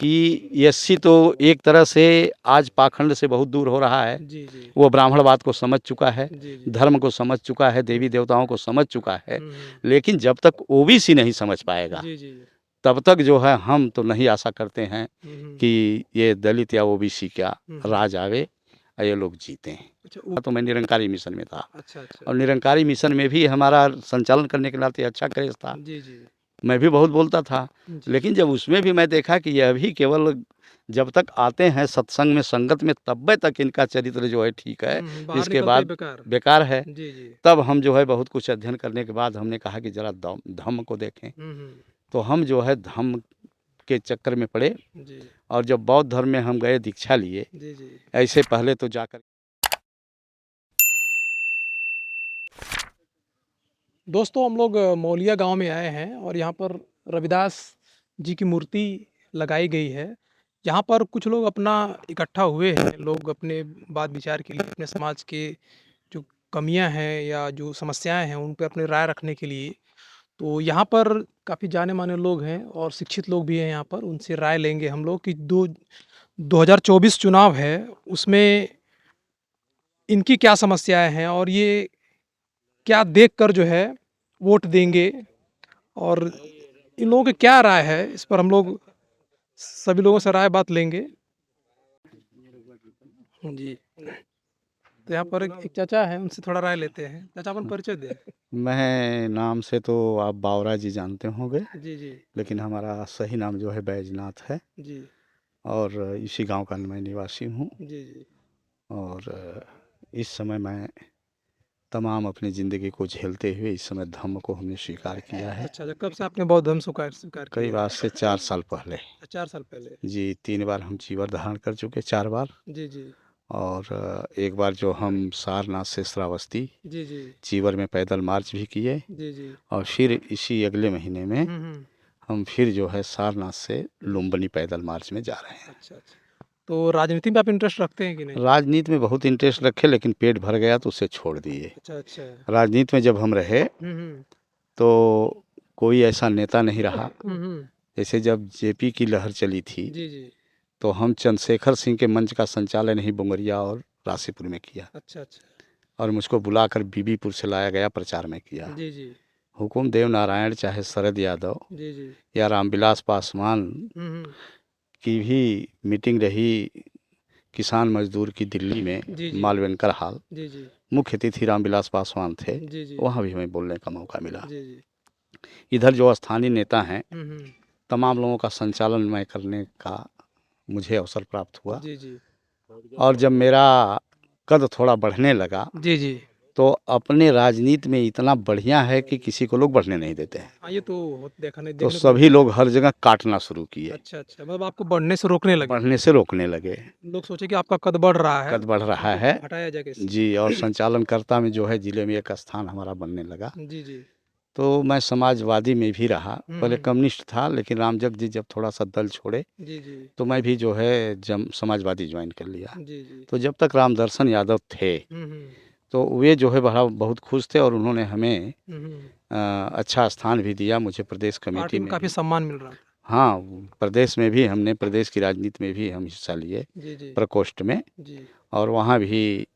कि एससी तो एक तरह से आज पाखंड से बहुत दूर हो रहा है। जी जी वो ब्राह्मणवाद को समझ चुका है, जी जी धर्म को समझ चुका है, देवी देवताओं को समझ चुका है। हम्म, लेकिन जब तक ओबीसी नहीं समझ पाएगा, जी जी तब तक जो है हम तो नहीं आशा करते हैं हम्म, कि ये दलित या ओबीसी का हम्म। राज आवे और ये लोग जीतें। अच्छा तो मैं निरंकारी मिशन में था अच्छा अच्छा और निरंकारी मिशन में भी हमारा संचालन करने के नाते अच्छा क्रेज़ था। जी जी मैं भी बहुत बोलता था, जी लेकिन जब उसमें भी मैं देखा कि यह भी केवल जब तक आते हैं सत्संग में, संगत में, तब तक इनका चरित्र जो है ठीक है, बाहर इसके निकलते ही बाद बेकार। बेकार है। जी जी तब हम जो है बहुत कुछ अध्ययन करने के बाद हमने कहा कि ज़रा धम्म को देखें। हम्म, तो हम जो है धम्म के चक्कर में पड़े जी और जब बौद्ध धर्म में हम गए, दीक्षा लिए। जी जी ऐसे पहले तो जाकर दोस्तों, हम लोग मौलिया गांव में आए हैं और यहाँ पर रविदास जी की मूर्ति लगाई गई है। यहाँ पर कुछ लोग अपना इकट्ठा हुए हैं, लोग अपने बात विचार के लिए, अपने समाज के जो कमियां हैं या जो समस्याएं हैं उन पर अपनी राय रखने के लिए। तो यहाँ पर काफ़ी जाने माने लोग हैं और शिक्षित लोग भी हैं यहाँ पर, उनसे राय लेंगे हम लोग कि 2024 चुनाव है, उसमें इनकी क्या समस्याएं हैं और ये क्या देखकर जो है वोट देंगे, और इन लोगों की क्या राय है इस पर हम लोग सभी लोगों से राय बात लेंगे। जी, तो यहाँ पर एक चाचा है, उनसे थोड़ा राय लेते हैं। चाचा, अपन परिचय दें। मैं नाम से तो आप बावरा जी जानते होंगे, जी जी लेकिन हमारा सही नाम जो है बैजनाथ है जी और इसी गांव का मैं निवासी हूँ। जी जी और इस समय मैं तमाम अपनी ज़िंदगी को झेलते हुए इस समय धम्म को हमने स्वीकार किया है। अच्छा अच्छा, कब से आपने बौद्ध धर्म स्वीकार करीब किया आज से 4 साल पहले। है? 4 साल पहले। जी, 3 बार हम चीवर धारण कर चुके, 4 बार। जी जी और एक बार जो हम सारनाथ से श्रावस्ती जी जी चीवर में पैदल मार्च भी किए जी जी और फिर इसी अगले महीने में हम्म, हम फिर जो है सारनाथ से जी लुम्बिनी पैदल मार्च में जा रहे हैं। अच्छा अच्छा, तो राजनीति में आप इंटरेस्ट रखते हैं कि नहीं? राजनीति में बहुत इंटरेस्ट रखे, लेकिन पेट भर गया तो उसे छोड़ दिए। अच्छा अच्छा राजनीति में जब हम रहे हम्म तो कोई ऐसा नेता नहीं रहा। हम्म जैसे जब जेपी की लहर चली थी जी जी तो हम चंद्रशेखर सिंह के मंच का संचालन ही बुंगरिया और रासीपुर में किया अच्छा अच्छा और मुझको बुलाकर बीबीपुर से लाया गया, प्रचार में किया। जी जी हुकुम देव नारायण चाहे शरद यादव जी जी या रामविलास पासवान हम्म की भी मीटिंग रही किसान मजदूर की दिल्ली में, जी जी मालवनकर हाल। जी जी मुख्य अतिथि रामविलास पासवान थे, जी जी वहाँ भी हमें बोलने का मौका मिला। जी जी इधर जो स्थानीय नेता हैं, हम्म तमाम लोगों का संचालन मैं करने का मुझे अवसर प्राप्त हुआ। जी जी और जब मेरा कद थोड़ा बढ़ने लगा जी जी तो अपने राजनीति में इतना बढ़िया है कि किसी को लोग बढ़ने नहीं देते हैं। हाँ, ये तो तो देखने को सभी मिलता है। लोग हर जगह काटना शुरू किए, अच्छा अच्छा, मतलब आपको बढ़ने से रोकने लगे। बढ़ने से रोकने लगे। लोग सोचे कि आपका कद बढ़ रहा है, कद बढ़ रहा आपको है हटाया जाएगा इससे। जी, और संचालनकर्ता में जो है जिले में एक स्थान हमारा बनने लगा। जी जी तो मैं समाजवादी में भी रहा, पहले हम्म, कम्युनिस्ट था, लेकिन रामजग जी जब थोड़ा सा दल छोड़े जी जी तो मैं भी जो है जम समाजवादी ज्वाइन कर लिया। जी जी तो जब तक रामदर्शन यादव थे हम्म तो वे जो है बड़ा बहुत खुश थे और उन्होंने हमें हम्म अच्छा स्थान भी दिया, मुझे प्रदेश पार्टी कमेटी में में काफी भी। सम्मान मिल रहा था। हाँ, प्रदेश में भी हमने, प्रदेश की राजनीति में भी हम हिस्सा लिए, जी जी प्रकोष्ठ में। जी और वहाँ भी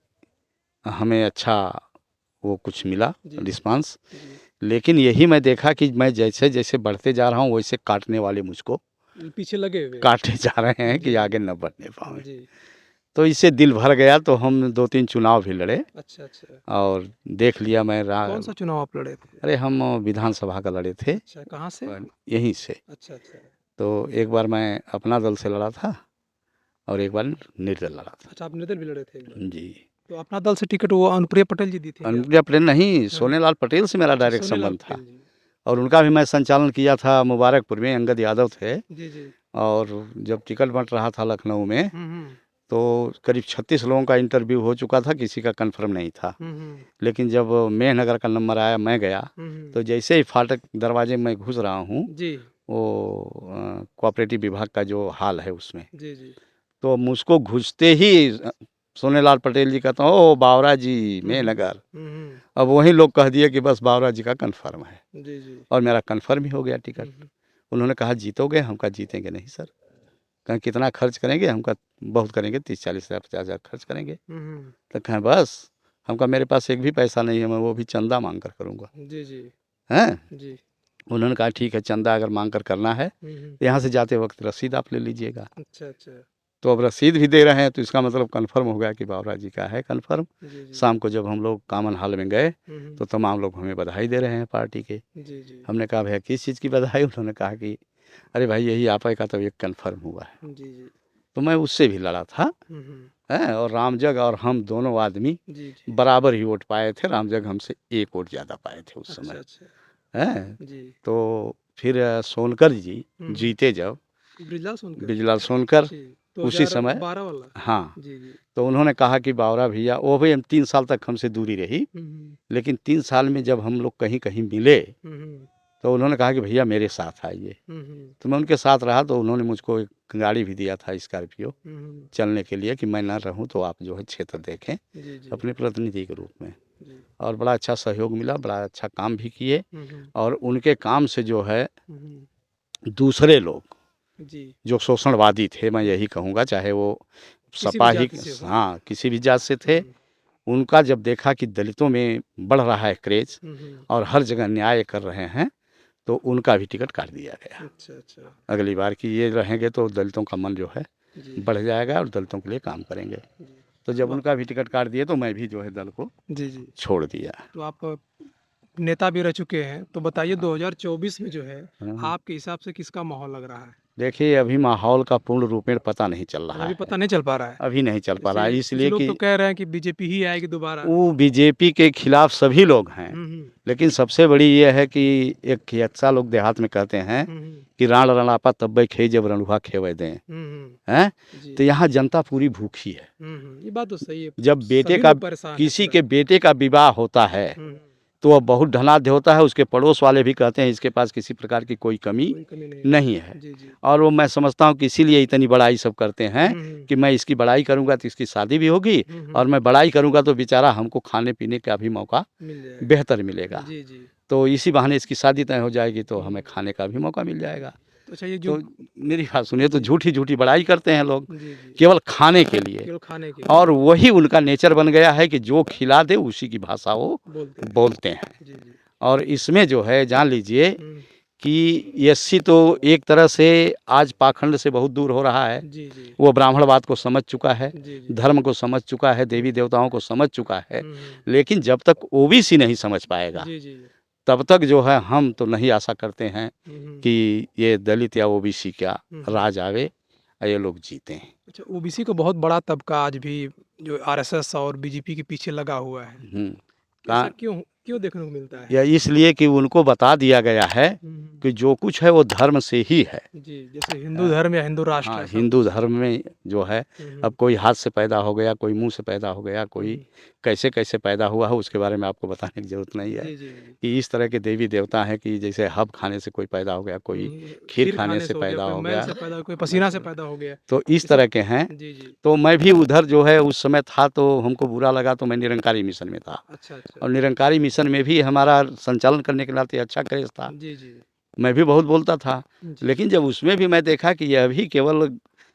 हमें अच्छा वो कुछ मिला जी रिस्पांस। जी लेकिन यही मैं देखा कि मैं जैसे जैसे बढ़ते जा रहा हूँ वैसे काटने वाले मुझको पीछे लगे हुए हैं। काटे जा रहे हैं जी कि आगे न बढ़ने पाए। जी तो इससे दिल भर गया, तो हम 2-3 चुनाव भी लड़े अच्छा अच्छा, और देख लिया मैं कौन सा चुनाव आप लड़े थे? अरे हम विधानसभा का लड़े थे, अच्छा, कहाँ से? यहीं से। अच्छा अच्छा तो एक बार मैं अपना दल से लड़ा था और एक बार निर्दल लड़ा था। अच्छा, आप निर्दल भी लड़े थे एक बार। जी। तो अपना दल से टिकट वो अनुप्रिया पटेल जी दी थी क्या? अनुप्रिया पटेल नहीं, हाँ, सोनेलाल पटेल से मेरा अच्छा, डायरेक्ट सोनेलाल संबंध था पटेल जी। और उनका भी मैं संचालन किया था मुबारकपुर में, अंगद यादव थे। जी जी और जब टिकट बंट रहा था लखनऊ में हम्म तो करीब 36 लोगों का इंटरव्यू हो चुका था, किसी का कंफर्म नहीं था। हम्म लेकिन जब मेहनगर का नंबर आया, मैं गया। हम्म तो जैसे ही फाटक दरवाजे में घुस रहा हूँ, जी वो कोऑपरेटिव विभाग का जो हाल है उसमें, जी जी तो मुझको घुसते ही सोनेलाल पटेल जी कहता हूँ, ओ बावरा जी मेहनगर। हम्म अब वही लोग कह दिए कि बस बावरा जी का कंफर्म है जी जी और मेरा कंफर्म ही हो गया टिकट। हम्म उन्होंने कहा जीतोगे, हम कहा जीतेंगे नहीं सर। कहें कितना खर्च करेंगे? हम कहा बहुत करेंगे, 30-40 हज़ार 50,000 खर्च करेंगे। हम्म, तो कहें बस? हम कहा मेरे पास एक भी पैसा नहीं है, मैं वो भी चंदा मांग कर करूँगा। जी जी हैं? जी। उन्होंने कहा ठीक है, चंदा अगर मांग कर करना है हम्म, तो यहाँ से जाते वक्त रसीद आप ले लीजिएगा। अच्छा अच्छा। तो अब रसीद भी दे रहे हैं तो इसका मतलब कन्फर्म हो गया कि बाबरा जी का है कन्फर्म। जी जी। शाम को जब हम लोग कॉमन हॉल में गए हम्म, तो तमाम लोग हमें बधाई दे रहे हैं पार्टी के। जी जी हमने कहा भैया किस चीज़ की बधाई? उन्होंने कहा कि अरे भाई यही आप ही का तो एक कन्फर्म हुआ है। जी जी। तो मैं उससे भी लड़ा था। हम्म, हैं? और रामजग और हम दोनों आदमी जी जी। बराबर ही वोट पाए थे। रामजग हमसे 1 वोट ज़्यादा पाए थे उस अच्छा समय। अच्छा। हैं? जी। तो फिर सोनकर जी हम्म, जीते जब, ब्रिजलाल सोनकर। बिजलाल सोनकर, जी। उसी समय 2012 वाला। हाँ, जी जी। तो उन्होंने कहा कि बावरा भैया, वो भी हम 3 साल तक हमसे दूरी रही, हम्म लेकिन 3 साल में जब हम लोग कहीं-कहीं मिले, हम्म तो उन्होंने कहा कि भैया मेरे साथ आइए। हम्म तो मैं उनके साथ रहा तो उन्होंने मुझको एक गाड़ी भी दिया था स्कॉर्पियो हम्म। चलने के लिए कि मैं ना रहूँ तो आप जो है क्षेत्र देखें जी जी अपने प्रतिनिधि के रूप में। जी। और बड़ा अच्छा सहयोग मिला, बड़ा अच्छा काम भी किए हम्म और उनके काम से जो है हम्म। दूसरे लोग जी। जो शोषणवादी थे, मैं हम्म, यही कहूँगा, चाहे वो किसी भी सपा ही जाति से हो। हाँ, किसी भी जात से थे, हम्म उनका जब देखा कि दलितों में बढ़ रहा है क्रेज़ हम्म। और हर जगह न्याय कर रहे हैं, तो उनका भी टिकट काट दिया गया। अच्छा अच्छा। अगली बार कि ये रहेंगे तो दलितों का मन जो है जी बढ़ जाएगा और दलितों के लिए काम करेंगे। जी। तो तो जब उनका भी टिकट काट दिए तो मैं भी जो है दल को जी जी। छोड़ दिया। तो आप नेता भी रह चुके हैं, तो बताइए 2024 में जो है हाँ। आपके हिसाब से किसका माहौल लग रहा है? देखिए, अभी माहौल का पूर्ण रूपेण पता नहीं चल अच्छा, रहा अभी है। पता नहीं चल पा रहा है। अभी नहीं चल पा रहा जैसे है कुछ इसलिए लोग कि तो कह रहे हैं कि बीजेपी ही आएगी दोबारा। वो बीजेपी के खिलाफ सभी लोग हैं। हम्म लेकिन सबसे बड़ी ये है कि एक खियत्सा लोग देहात में कहते हैं हम्म कि राण रणापा तब्बे खेई जब रणुआ खेवे दें। हैं? जी। तो यहाँ जनता पूरी भूखी है। ये बात तो सही है। जब बेटे सभी का लोग परेशान है किसी पूरा। के बेटे का विवाह होता है हम्म। तो वह बहुत धनाढ्य होता है, उसके पड़ोस वाले भी कहते हैं इसके पास किसी प्रकार की कोई कमी कोई कमी नहीं नहीं है। है। जी जी। और वो मैं समझता हूँ कि इसीलिए इतनी बड़ाई सब करते हैं हम्म कि मैं इसकी बड़ाई करूँगा तो इसकी शादी भी होगी और हम्म। मैं बड़ाई करूँगा तो बेचारा हमको खाने पीने का भी मौका मिल जाएगा। बेहतर मिलेगा। जी जी। तो इसी बहाने इसकी शादी तय हो जाएगी तो हमें हम्म। खाने का भी मौका मिल जाएगा। तो अच्छा, ये जो तो मेरी बात सुनिए, तो जी झूठी-झूठी बड़ाई करते हैं लोग जी जी। केवल खाने के लिए केवल खाने के और लिए वही उनका नेचर बन गया है कि जो खिला दे उसी की भाषा वो बोलते हैं। बोलते हैं। जी जी। और इसमें जो है जान लीजिए हम्म। कि एससी तो एक तरह से आज पाखंड से बहुत दूर हो रहा है। जी जी वो ब्राह्मणवाद को समझ चुका है, जी जी। धर्म को समझ चुका है, देवी देवताओं को समझ चुका है। हम्म। लेकिन जब तक ओबीसी नहीं समझ पाएगा, जी जी। तब तक जो है हम तो नहीं आशा करते हैं हम्म कि ये दलित या ओबीसी का हम्म। राज आवे और ये लोग जीतें। अच्छा, ओबीसी का बहुत बड़ा तबका आज भी जो आरएसएस और बीजेपी के पीछे लगा हुआ है, हुँ। ऐसा का क्यों क्यों देखने को मिलता है? या इसलिए कि उनको बता दिया गया है हम्म। कि जो कुछ है वो धर्म से ही है। जी, जैसे हिंदू धर्म या हिंदू राष्ट्र हाँ, ऐसा हिंदू कुछ। धर्म में जो है हम्म अब कोई हाथ से पैदा हो गया, कोई मुँह से पैदा हो गया, कोई हम्म। कैसे-कैसे पैदा हुआ है उसके बारे में आपको बताने की ज़रूरत नहीं है। जी जी जी। कि इस तरह के देवी देवता हैं कि जैसे हब खाने से कोई पैदा हो गया, कोई खीर खीर खाने खाने से से हो गया, पैदा कोई हो मैल गया। से पैदा, कोई पसीना से पैदा हो गया, तो इस ये सब। तरह के हैं। जी जी। तो मैं भी उधर जो है उस समय था तो हमको बुरा लगा तो मैं निरंकारी मिशन में था। अच्छा अच्छा। और निरंकारी मिशन में भी हमारा संचालन करने के नाते अच्छा क्रेज़ था। जी जी मैं भी बहुत बोलता था। जी। लेकिन जब उसमें भी मैं देखा कि यह भी केवल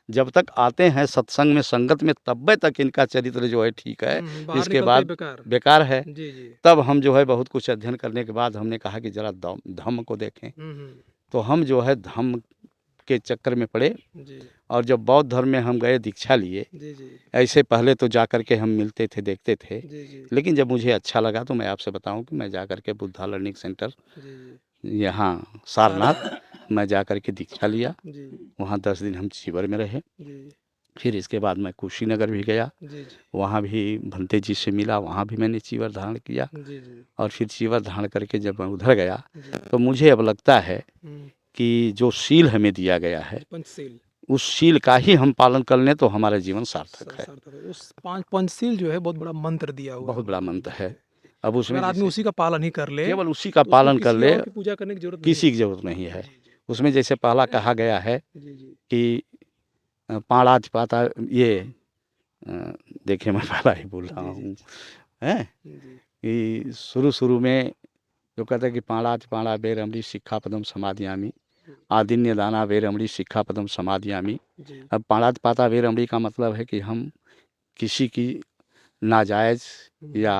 जब तक आते हैं सत्संग में, संगत में, तब्बे तक इनका चरित्र जो है ठीक है, बाहर इसके निकलते ही बाद बेकार। बेकार है। जी जी। तब हम जो है बहुत कुछ अध्ययन करने के बाद हमने कहा कि ज़रा धम्म को देखें। हम्म। तो हम जो है धम्म के चक्कर में पड़े जी और जब बौद्ध धर्म में हम गए, दीक्षा लिए। जी जी ऐसे पहले तो जा कर के हम मिलते थे, देखते थे। जी जी लेकिन जब मुझे अच्छा लगा तो मैं आपसे बताऊं कि मैं जा कर के बुद्धा लर्निंग सेंटर जी जी। यहाँ सारनाथ मैं जा कर के दीक्षा लिया। जी वहाँ 10 दिन हम शिविर में रहे। जी फिर इसके बाद मैं कुशीनगर भी गया। जी जी वहाँ भी भंते जी से मिला, वहाँ भी मैंने चीवर धारण किया। जी जी और फिर चीवर धारण करके जब मैं उधर गया जी। तो मुझे अब लगता है हम्म। कि जो शील हमें दिया गया है, पंचशील। उस शील का ही हम पालन कर लें तो हमारा जीवन सार्थक है। सार्थक है। उस पंचशील जो है बहुत बड़ा मंत्र दिया हुआ है बहुत बड़ा हमारे मंत्र गुरुजी है। ने। अब उसमें अगर आदमी जैसे उसी का पालन ही कर ले केवल उसी का तो उसको पालन कर किसी ले, और की पूजा करने की जरूरत नहीं किसी है। की ज़रूरत नहीं है। जी जी उसमें जैसे पहला कहा गया है जी जी कि पाणा पाता ये अ, देखिए मैं पहला ही बोल रहा जी जी हूँ, हैं? जी कि शुरू-शुरू में जो कहते हैं कि पाणा पाणा बेरमरी शिक्षापदम समाधियामि, आदिन्य दाना वेरमणि सिक्खापदम समादियामि। जी, अब पाणात पाता वेरमणि का मतलब है कि हम किसी की नाजायज़ या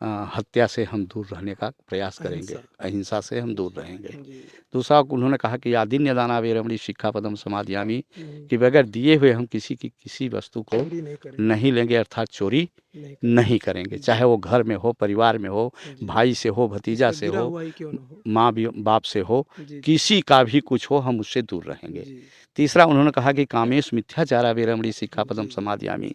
हत्या से हम दूर रहने का प्रयास करेंगे, अहिंसा। अहिंसा से हम दूर रहेंगे। जी। दूसरा उन्होंने कहा कि आदिन्य दाना वेरमणि सिक्खापदम समादियामि, हुँ, कि बगैर दिए हुए हम किसी की किसी वस्तु को चोरी नहीं करेंगे, नहीं लेंगे, अर्थात चोरी नहीं करेंगे। नहीं करेंगे, चाहे वो घर में हो, परिवार में हो, जी, भाई से हो, भतीजा जिसका से गिरा हो, हुआ ही क्यों ना हो। माँ भी बाप से हो, जी, किसी का भी कुछ हो, हम उससे दूर रहेंगे। जी, तीसरा उन्होंने कहा कि कामेश मिथ्याचारा वेरमणि सिक्खापदम जी, समादियामि,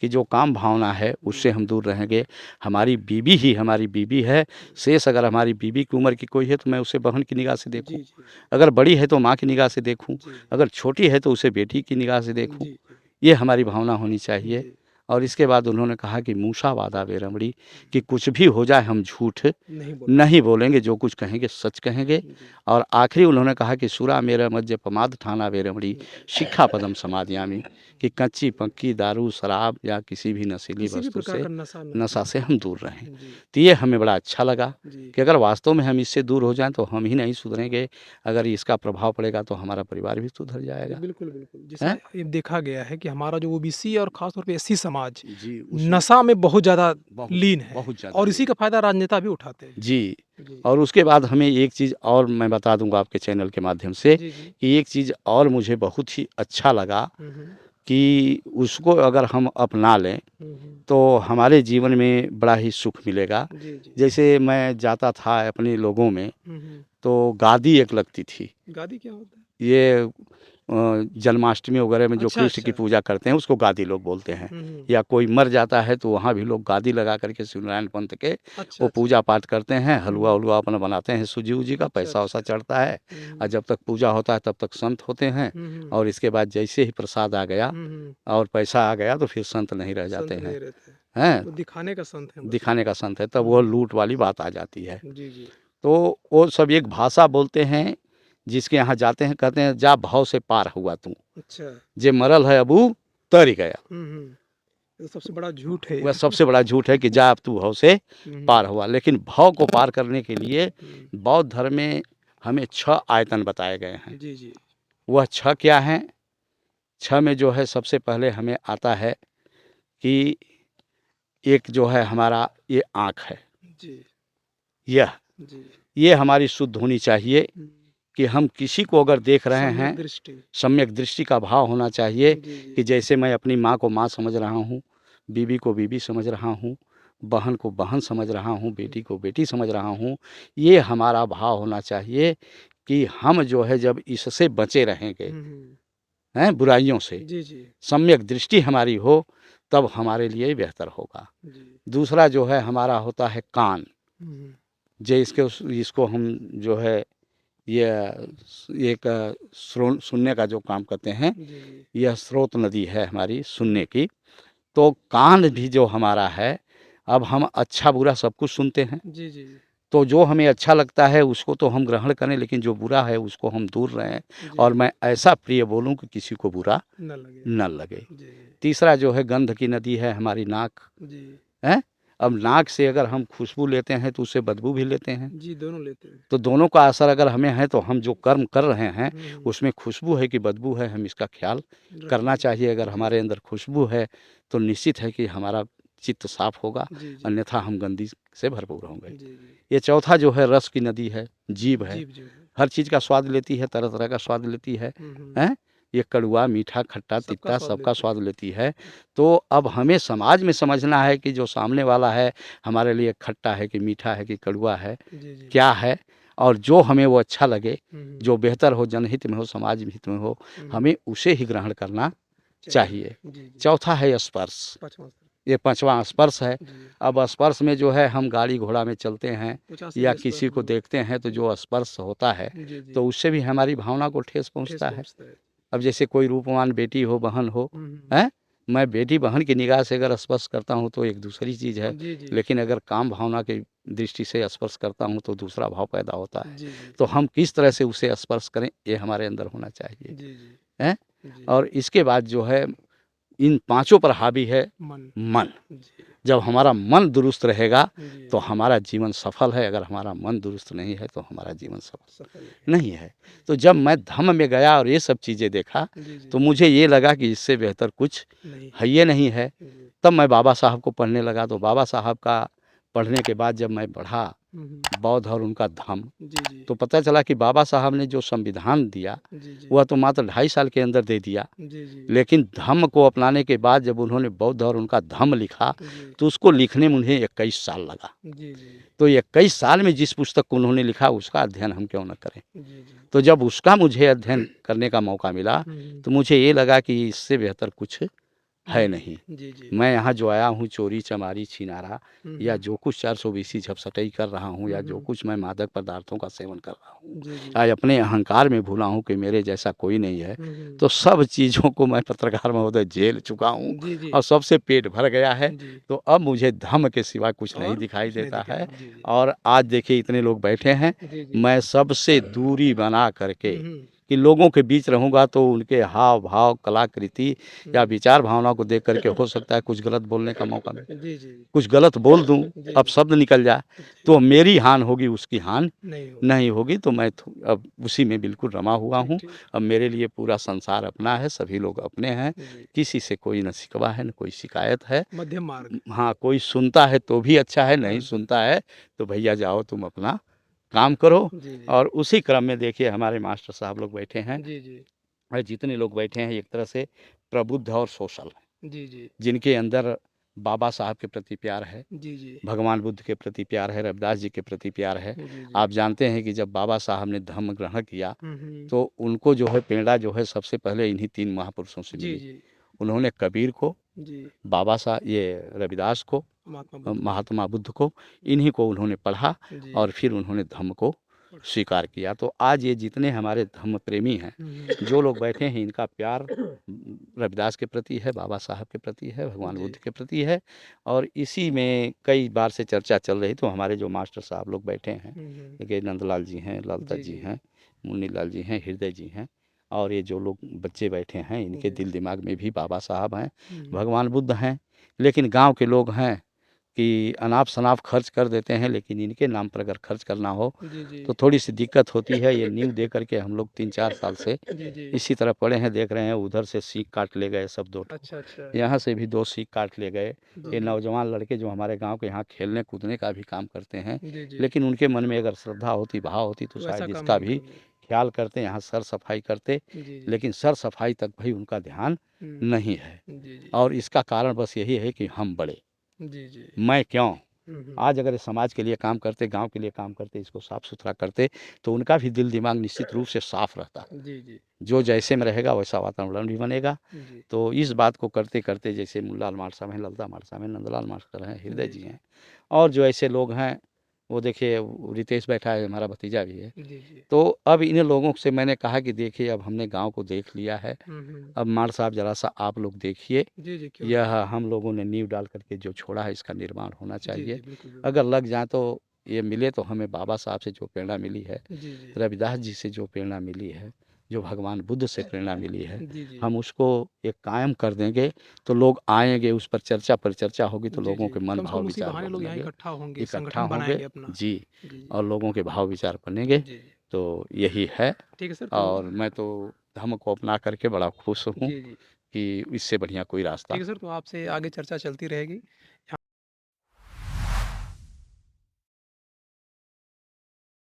कि जो काम भावना है उससे जी, हम दूर रहेंगे। हमारी बीवी ही हमारी बीवी है, शेष अगर हमारी बीवी की उम्र की कोई है तो मैं उसे बहन की निगाह से देखूं, जी, जी, अगर बड़ी है तो माँ की निगाह से देखूं, जी, अगर छोटी है तो उसे बेटी की निगाह से देखूं। जी, ये हमारी भावना होनी चाहिए। जी, और इसके बाद उन्होंने कहा कि मूसा वादा वेरमणि, कि कुछ भी हो जाए हम झूठ नहीं नहीं बोलेंगे। बोलेंगे, जो कुछ कहेंगे सच कहेंगे। जी, और आखिरी उन्होंने कहा कि सुरा मेरा मध्य प्रमाद ठाना वेरमणि जी, शिक्षापदम समादियामि, कि कच्ची पक्की दारू शराब या किसी भी नशीली किसी भी वस्तु प्रकार से का नशा न नशा करें। से हम दूर रहें। जी, तो ये हमें बड़ा अच्छा लगा जी, कि अगर वास्तव में हम इससे दूर हो जाएं तो हम ही नहीं सुधरेंगे, अगर इसका प्रभाव पड़ेगा तो हमारा परिवार भी सुधर जी, जाएगा। बिल्कुल, बिल्कुल। जैसा हैं? ये देखा गया है कि हमारा जो ओबीसी और ख़ास तौर पे एससी समाज जी, उसमें नशा में बहुत ज़्यादा बहुत लीन है बहुत ज़्यादा और इसी लीन का फ़ायदा राजनेता भी उठाते हैं। जी। जी, और उसके बाद हमें एक चीज़ और मैं बता दूँगा आपके चैनल के माध्यम से, जी, जी। कि एक चीज़ और मुझे बहुत ही अच्छा लगा, हुँ, हुँ। कि उसको अगर हम अपना लें हुँ, हुँ। तो हमारे जीवन में बड़ा ही सुख मिलेगा। जी, जी। जैसे मैं जाता था अपने लोगों में, हुँ, हुँ। तो गादी एक लगती थी। गादी क्या होता है? ये जन्माष्टमी वगैरह में जो अच्छा, कृष्ण की अच्छा। पूजा करते हैं उसको गादी लोग बोलते हैं। हुँ, हुँ। या कोई मर जाता है तो वहाँ भी लोग गादी लगा करके शिवनारायण पंथ के अच्छा, वो अच्छा। पूजा पाठ करते हैं, हुँ, हुँ। हलवा-वलवा अपना बनाते हैं सूजी-वूजी का, अच्छा, पैसा-वैसा अच्छा। चढ़ता है। हुँ, और हुँ। जब तक पूजा होता है तब तक संत होते हैं, हुँ, हुँ। और इसके बाद जैसे ही प्रसाद आ गया हुँ, हुँ। और पैसा आ गया तो फिर संत नहीं रह जाते संत हैं। नहीं रहते हैं। हैं? वो दिखाने का संत है बस। दिखाने का संत है, तब हुँ, वो हुँ। लूट वाली बात आ जाती है। जी, जी। तो वो सब एक भाषा बोलते हैं, जिसके यहाँ जाते हैं कहते हैं जा भाव से पार हुआ तू, अच्छा। जे मरल है अबू तर गया। हुँ, हुँ। ये तो सबसे बड़ा झूठ है वह ये। सबसे बड़ा झूठ है कि जा अब तू भाव से हुँ, हुँ। पार हुआ। लेकिन भाव को पार करने के लिए हुँ। बौद्ध धर्म में हमें 6 आयतन बताए गए हैं। जी, जी। वह 6 क्या हैं? 6 में जो है सबसे पहले हमें आता है कि एक जो है हमारा ये आँख है, जी, यह जी। ये हमारी शुद्ध होनी चाहिए, हुँ। कि हम किसी को अगर देख रहे सम्यक हैं, दृष्टि। सम्यक दृष्टि का भाव होना चाहिए, जी, जी। कि जैसे मैं अपनी माँ को माँ समझ रहा हूँ, बीवी को बीवी समझ रहा हूँ, बहन को बहन समझ रहा हूँ, हुँ, बेटी को बेटी समझ रहा हूँ। ये हमारा भाव होना चाहिए, कि हम जो है जब इससे बचे रहेंगे, हुँ, हुँ। हैं, बुराइयों से, जी, जी। सम्यक दृष्टि हमारी हो, तब हमारे लिए बेहतर होगा। जी। दूसरा जो है हमारा होता है कान, हुँ, हुँ। जे इसको हम जो है ये एक सुनने का जो काम करते हैं, जी, जी। यह स्रोत नदी है हमारी सुनने की। तो कान भी जो हमारा है, अब हम अच्छा बुरा सब कुछ सुनते हैं, जी, जी। तो जो हमें अच्छा लगता है उसको तो हम ग्रहण करें, लेकिन जो बुरा है उसको हम दूर रहें। जी, और मैं ऐसा प्रिय बोलूं कि किसी को बुरा न लगे। न लगे। जी, तीसरा जो है गंध की नदी है हमारी नाक, जी। है। अब नाक से अगर हम खुशबू लेते हैं तो उससे बदबू भी लेते हैं। जी, दोनों लेते हैं। तो दोनों का असर अगर हमें है, तो हम जो कर्म कर रहे हैं हुँ, हुँ। उसमें खुशबू है कि बदबू है, हम इसका ख्याल करना रखेंगे। चाहिए। अगर जी, हमारे जी। अंदर खुशबू है तो निश्चित है कि हमारा चित्त साफ होगा, जी, जी। अन्यथा हम गंदगी से भरपूर होंगे। जी, जी। ये चौथा जो है रस की नदी है, जीभ है। जीभ जो है। हर चीज़ का स्वाद लेती है, तरह तरह का स्वाद लेती है। हुँ, हुँ। हैं? ये कड़वा मीठा खट्टा सबका तीता स्वाद सबका लेते स्वाद हैं। लेती है। तो अब हमें समाज में समझना है कि जो सामने वाला है हमारे लिए खट्टा है कि मीठा है कि कड़वा है, जी, जी। क्या है, और जो हमें वो अच्छा लगे, हुँ, हुँ। जो बेहतर हो, जनहित में हो, समाज हित में हो, हुँ, हुँ। हमें उसे ही ग्रहण करना चाहिए। जी, जी। चौथा है स्पर्श, 5वां स्तर। ये 5वां स्पर्श है। जी। अब स्पर्श में जो है हम गाड़ी घोड़ा में चलते हैं 50 या इंच स्पर्श किसी को जो देखते हैं, तो जो स्पर्श होता है जी, जी। तो उससे भी हमारी भावना को ठेस ठेस पहुँचता है। पहुँचता है। अब जैसे कोई रूपवान बेटी हो, बहन हो, हुँ, हुँ। हैं? मैं बेटी बहन की निगाह से अगर स्पर्श करता हूँ तो एक दूसरी चीज़ है, जी, जी। लेकिन अगर काम भावना की दृष्टि से स्पर्श करता हूँ तो दूसरा भाव पैदा होता है। जी, जी। तो हम किस तरह से उसे स्पर्श करें, ये हमारे अंदर होना चाहिए, जी, जी। हैं? जी। और इसके बाद जो है इन पांचों पर हावी है मन। मन। जी। जब हमारा मन दुरुस्त रहेगा जी। तो हमारा जीवन सफल है, अगर हमारा मन दुरुस्त नहीं है तो हमारा जीवन सफल सफल नहीं है। तो जब मैं धम्म में गया और ये सब चीज़ें देखा जी, जी। तो मुझे ये लगा कि इससे बेहतर कुछ नहीं है ये नहीं है। जी। तब मैं बाबा साहब को पढ़ने लगा, तो बाबा साहब का पढ़ने के बाद जब मैं पढ़ा बौद्ध और उनका धम्म, जी, जी। तो पता चला कि बाबा साहब ने जो संविधान दिया जी, जी। वह तो मात्र 2.5 साल के अंदर दे दिया, जी, जी। लेकिन धम्म को अपनाने के बाद जब उन्होंने बौद्ध और उनका धम्म लिखा जी। तो उसको लिखने में उन्हें 21 साल लगा। जी, जी। तो 21 साल में जिस पुस्तक को उन्होंने लिखा उसका अध्ययन हम क्यों न करें। जी, जी। तो जब उसका मुझे अध्ययन करने का मौका मिला तो मुझे ये लगा कि इससे बेहतर कुछ है नहीं। जी, जी। मैं यहाँ जो आया हूँ चोरी चमारी छिनारा या जो कुछ 420 झपसटई कर रहा हूँ या जो कुछ मैं मादक पदार्थों का सेवन कर रहा हूँ जी, जी। या अपने अहंकार में भूला हूँ कि मेरे जैसा कोई नहीं है, तो सब चीज़ों को मैं पत्रकार महोदय झेल चुका हूँ जी, जी। और सबसे पेट भर गया है। जी। तो अब मुझे धम्म के सिवा कुछ नहीं और दिखाई कुछ नहीं देता दिखेगा। है। जी, जी। और आज देखिए इतने लोग बैठे हैं, जी, जी। मैं सबसे दूरी बना करके हुँ, हुँ। कि लोगों के बीच रहूँगा तो उनके हाव भाव कलाकृति या विचार भावना को देख करके हो सकता है कुछ गलत बोलने का मौका मिले, जी, जी। कुछ गलत बोल दूं, जी, अब जी। शब्द निकल जाए तो मेरी हानि होगी, उसकी हानि नहीं हो। नहीं होगी। तो मैं अब उसी में बिल्कुल रमा हुआ ठीक, हूँ। ठीक। अब मेरे लिए पूरा संसार अपना है, सभी लोग अपने हैं, जी। किसी से कोई न शिकवा है न कोई शिकायत है। मध्यम मार्ग। हाँ, कोई सुनता है तो भी अच्छा है, नहीं हाँ। सुनता है तो भैया जाओ तुम अपना काम करो। जी, जी। और उसी क्रम में देखिए हमारे मास्टर साहब लोग बैठे हैं जी, जी। और जितने लोग बैठे हैं एक तरह से प्रबुद्ध और सोशल हैं, जी, जी। जिनके अंदर बाबा साहब के प्रति प्यार है, जी, जी। भगवान बुद्ध के प्रति प्यार है, रविदास जी के प्रति प्यार है। जी, जी। आप जानते हैं कि जब बाबा साहब ने धम्म ग्रहण किया हुँ, हुँ। तो उनको जो है प्रेरणा जो है सबसे पहले इन्हीं 3 महापुरुषों से जी, मिली। जी। उन्होंने कबीर को, जी। बाबा साहब ये रविदास को, महात्मा बुद्ध। महात्मा बुद्ध को, इन्हीं को उन्होंने पढ़ा जी। और फिर उन्होंने धम्म को स्वीकार किया। तो आज ये जितने हमारे धम्म प्रेमी हैं, जो लोग बैठे हैं, इनका प्यार रविदास के प्रति है, बाबा साहब के प्रति है, भगवान जी। बुद्ध के प्रति है। और इसी में कई बार से चर्चा चल रही, तो हमारे जो मास्टर साहब लोग बैठे हैं, देखिए नंदलाल जी हैं, ललता जी, जी जी। हैं, मुन्नीलाल जी हैं, हृदय जी हैं, और ये जो लोग बच्चे बैठे हैं इनके जी। दिल दिमाग में भी बाबा साहब हैं, हुँ। भगवान बुद्ध हैं। लेकिन गाँव के लोग हैं कि अनाप-शनाप खर्च कर देते हैं, लेकिन इनके नाम पर अगर खर्च करना हो जी, जी। तो थोड़ी-सी दिक्कत होती है। ये नींव दे करके हम लोग 3-4 साल से जी, जी। इसी तरह पड़े हैं, देख रहे हैं उधर से सीख काट ले गए सब 2 ठो, अच्छा, अच्छा। यहाँ से भी 2 सीख काट ले गए। जी, ये जी। नौजवान लड़के जो हमारे गाँव के यहाँ खेलने कूदने का भी काम करते हैं, जी, जी। लेकिन उनके मन में अगर श्रद्धा होती, भाव होती तो तो ऐसा शायद काम इसका नहीं भी करेंगे। ख्याल करते, यहाँ सर-सफाई करते, जी, जी। लेकिन सर-सफाई तक भी उनका ध्यान हुँ। नहीं है। जी, जी। और इसका कारण बस यही है कि हम बड़े, जी, जी। मैं क्यों? हुँ, हुँ। आज अगर ये समाज के लिए काम करते, गाँव के लिए काम करते, इसको साफ-सुथरा करते, तो उनका भी दिल दिमाग निश्चित रूप से साफ रहता। जी, जी। जो जैसे में रहेगा वैसा वातावरण भी बनेगा। जी। तो इस बात को करते-करते जैसे मुल्लाल मास्टर साहब हैं, ललता मास्टर साहब हैं, नंदलाल मास्टर हैं, हृदय जी, जी जी। हैं, और जो ऐसे लोग हैं, वो देखिए रितेश बैठा है, हमारा भतीजा भी है। जी, जी। तो अब इन लोगों से मैंने कहा कि देखिए अब हमने गाँव को देख लिया है, हुँ, हुँ। अब मार साहब ज़रा-सा आप लोग देखिए, जी, जी, क्यों यह नहीं? हम लोगों ने नींव डाल कर के जो छोड़ा है इसका निर्माण होना जी, चाहिए। जी, बिल्कुल, बिल्कुल। अगर लग जाए तो ये मिले तो हमें बाबा साहब से जो प्रेरणा मिली है, जी, जी। रविदास जी से जो प्रेरणा मिली है, जो भगवान बुद्ध से प्रेरणा मिली है, जी, जी। हम उसको एक कायम कर देंगे तो लोग आएँगे, उस पर चर्चा परिचर्चा होगी तो जी, लोगों जी। के मन कम से भाव कम उसी विचार बहाने लोग यहाँ बदलेंगे, इकट्ठा होंगे, इकट्ठा संगठन होंगे। बनाएँगे अपना। जी, जी, जी। और लोगों के भाव विचार बनेंगे। जी, जी। तो यही है। ठीक है सर, तो और मैं तो धर्म को अपना करके बड़ा खुश हूँ जी, जी। कि इससे बढ़िया कोई रास्ता ठीक है सर, तो आपसे आगे चर्चा चलती रहेगी।